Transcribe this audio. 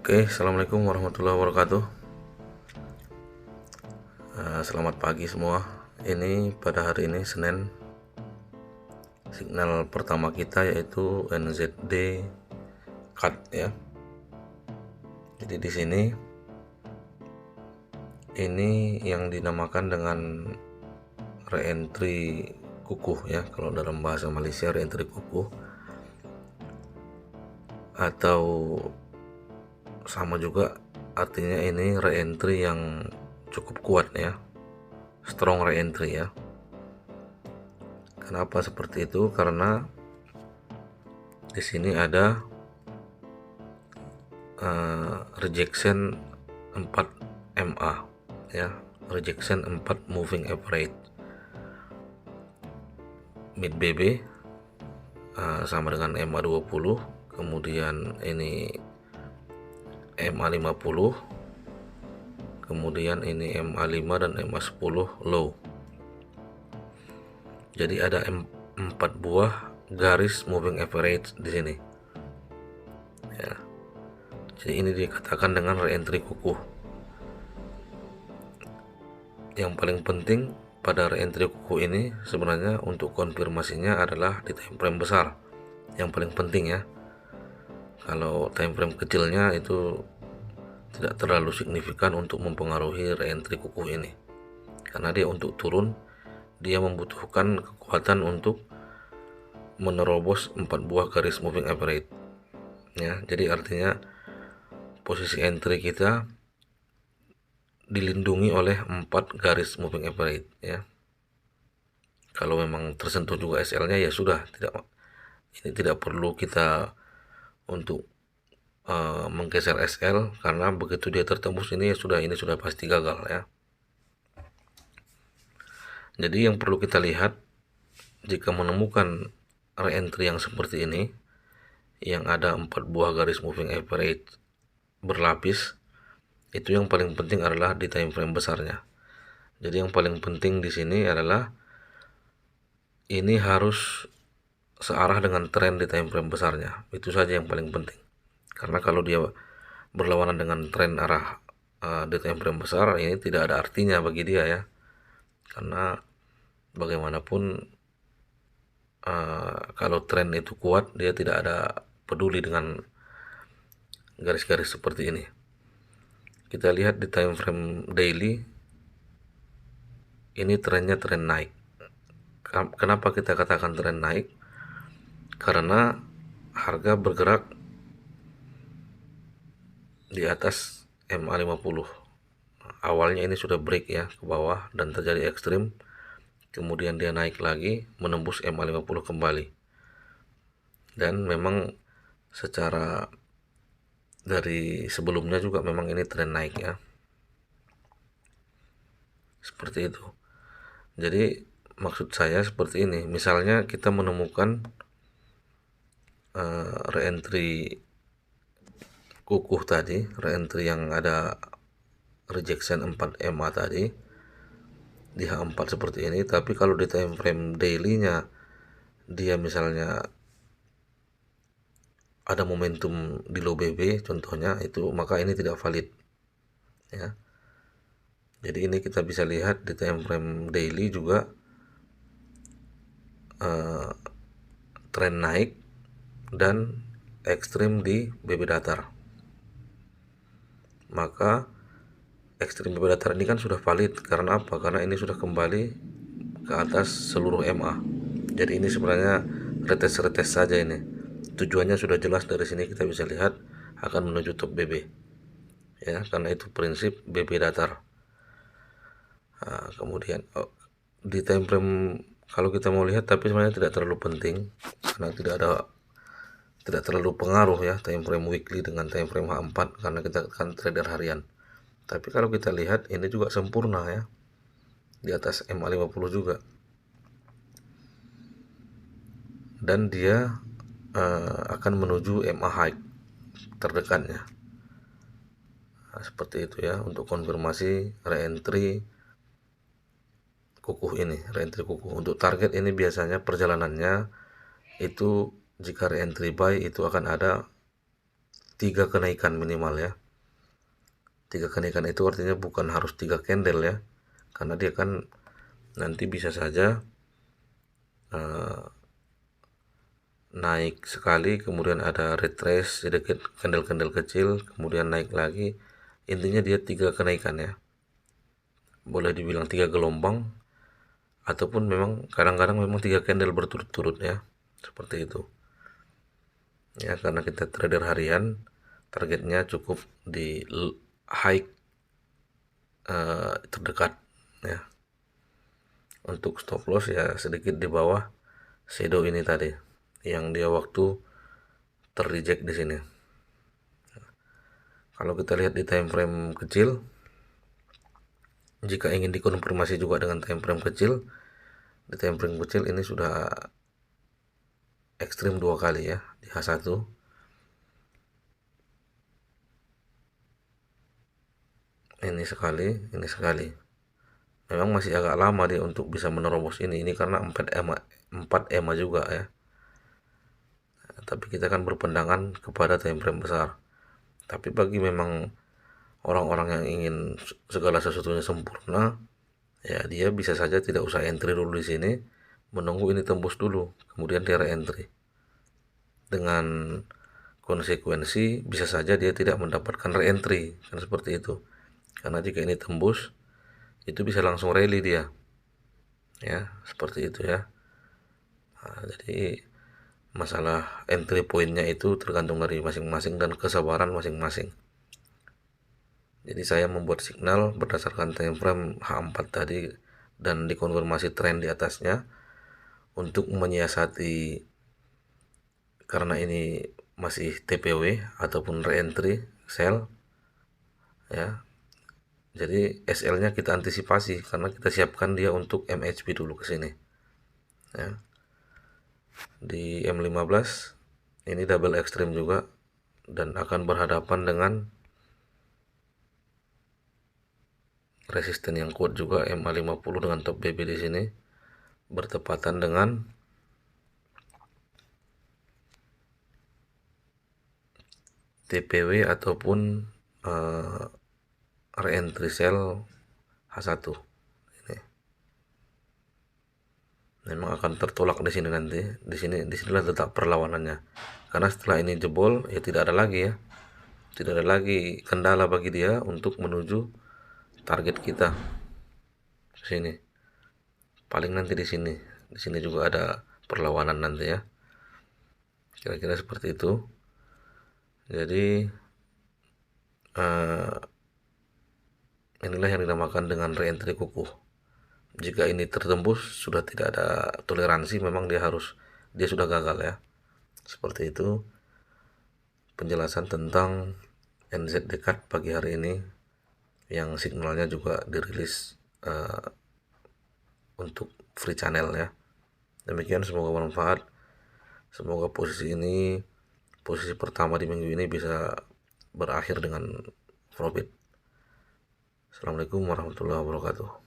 Oke, assalamualaikum warahmatullahi wabarakatuh. Selamat pagi semua. Ini pada hari ini Senin. Signal pertama kita yaitu NZD cut ya. Jadi di sini ini yang dinamakan dengan re-entry kukuh ya. Kalau dalam bahasa Malaysia re-entry kukuh, atau sama juga artinya ini re-entry yang cukup kuat ya, strong re-entry ya. Kenapa seperti itu? Karena di sini ada rejection 4 MA ya, rejection 4 moving average mid BB sama dengan MA 20, kemudian ini MA 50, kemudian ini MA 5 dan MA 10 low. Jadi ada 4 buah garis moving average di sini ya. Jadi ini dikatakan dengan re-entry kukuh. Yang paling penting pada re-entry kukuh ini sebenarnya untuk konfirmasinya adalah di time frame besar. Yang paling penting ya. Kalau time frame kecilnya itu tidak terlalu signifikan untuk mempengaruhi re-entry kukuh ini. Karena dia untuk turun, dia membutuhkan kekuatan untuk menerobos 4 buah garis moving average ya. Jadi artinya posisi entry kita dilindungi oleh 4 garis moving average ya. Kalau memang tersentuh juga SL-nya ya sudah, ini tidak perlu kita untuk menggeser SL, karena begitu dia tertembus ini sudah pasti gagal ya. Jadi yang perlu kita lihat jika menemukan re-entry yang seperti ini, yang ada 4 buah garis moving average berlapis, itu yang paling penting adalah di time frame besarnya. Jadi yang paling penting di sini adalah ini harus searah dengan tren di time frame besarnya. Itu saja yang paling penting. Karena kalau dia berlawanan dengan tren arah di time frame besar, ini tidak ada artinya bagi dia ya. Karena bagaimanapun kalau tren itu kuat, dia tidak ada peduli dengan garis-garis seperti ini. Kita lihat di time frame daily, ini trennya tren naik. Kenapa kita katakan tren naik? Karena harga bergerak di atas MA 50. Awalnya ini sudah break ya ke bawah dan terjadi ekstrim, kemudian dia naik lagi menembus MA 50 kembali. Dan memang secara dari sebelumnya juga memang ini tren naik ya, seperti itu. Jadi maksud saya seperti ini, misalnya kita menemukan re-entry kukuh tadi, re-entry yang ada rejection 4 MA tadi di H4 seperti ini, tapi kalau di time frame daily-nya dia misalnya ada momentum di low BB contohnya itu, maka ini tidak valid ya. Jadi ini kita bisa lihat di time frame daily juga tren naik dan ekstrim di BB datar. Maka ekstrim BB datar ini kan sudah valid. Karena apa? Karena ini sudah kembali ke atas seluruh MA. Jadi ini sebenarnya retes-retes saja ini. Tujuannya sudah jelas, dari sini kita bisa lihat akan menuju top BB. Ya, karena itu prinsip BB datar. Kemudian di time frame kalau kita mau lihat, tapi sebenarnya tidak terlalu penting karena tidak terlalu pengaruh ya time frame weekly dengan time frame H4 karena kita kan trader harian. Tapi kalau kita lihat ini juga sempurna ya, di atas MA 50 juga, dan dia akan menuju MA high terdekatnya. Seperti itu ya untuk konfirmasi re-entry kukuh ini, re-entry kukuh. Untuk target ini biasanya perjalanannya itu jika re-entry buy itu akan ada 3 kenaikan minimal ya. 3 kenaikan itu artinya bukan harus 3 candle ya, karena dia kan nanti bisa saja naik sekali, kemudian ada retrace sedikit, candle-candle kecil, kemudian naik lagi. Intinya dia 3 kenaikan ya, boleh dibilang 3 gelombang, ataupun memang kadang-kadang memang 3 candle berturut-turut ya, seperti itu ya. Karena kita trader harian, targetnya cukup di high terdekat ya. Untuk stop loss ya sedikit di bawah shadow ini tadi, yang dia waktu terreject di sini. Kalau kita lihat di time frame kecil, jika ingin dikonfirmasi juga dengan time frame kecil, di time frame kecil ini sudah ekstrim 2 kali ya di H1. Ini sekali, ini sekali. Memang masih agak lama dia untuk bisa menerobos ini karena 4 EMA juga ya. Tapi kita kan berpandangan kepada time frame besar. Tapi bagi memang orang-orang yang ingin segala sesuatunya sempurna, ya dia bisa saja tidak usah entry dulu di sini, menunggu ini tembus dulu, kemudian dia re-entry. Dengan konsekuensi bisa saja dia tidak mendapatkan re-entry, kan seperti itu. Karena jika ini tembus, itu bisa langsung rally dia. Ya, seperti itu ya. Nah, jadi masalah entry pointnya itu tergantung dari masing-masing dan kesabaran masing-masing. Jadi saya membuat signal berdasarkan time frame H4 tadi dan dikonfirmasi tren di atasnya untuk menyiasati, karena ini masih TPW ataupun re-entry sell ya. Jadi SL-nya kita antisipasi karena kita siapkan dia untuk MHP dulu ke sini ya. Di M15 ini double ekstrim juga dan akan berhadapan dengan resisten yang kuat juga, MA50 dengan top BB di sini bertepatan dengan TPW ataupun re-entry sell H1. Ini memang akan tertolak di sini nanti. Disinilah letak perlawanannya. Karena setelah ini jebol ya tidak ada lagi ya. Tidak ada lagi kendala bagi dia untuk menuju target kita. Sini. Paling nanti di sini. Di sini juga ada perlawanan nanti ya. Kira-kira seperti itu. Jadi inilah yang dinamakan dengan re-entry kukuh. Jika ini tertembus sudah tidak ada toleransi, memang dia sudah gagal ya. Seperti itu penjelasan tentang NZ dekat pagi hari ini, yang signalnya juga dirilis untuk free channel ya. Demikian, semoga bermanfaat. Semoga posisi pertama di minggu ini bisa berakhir dengan profit. Assalamualaikum warahmatullahi wabarakatuh.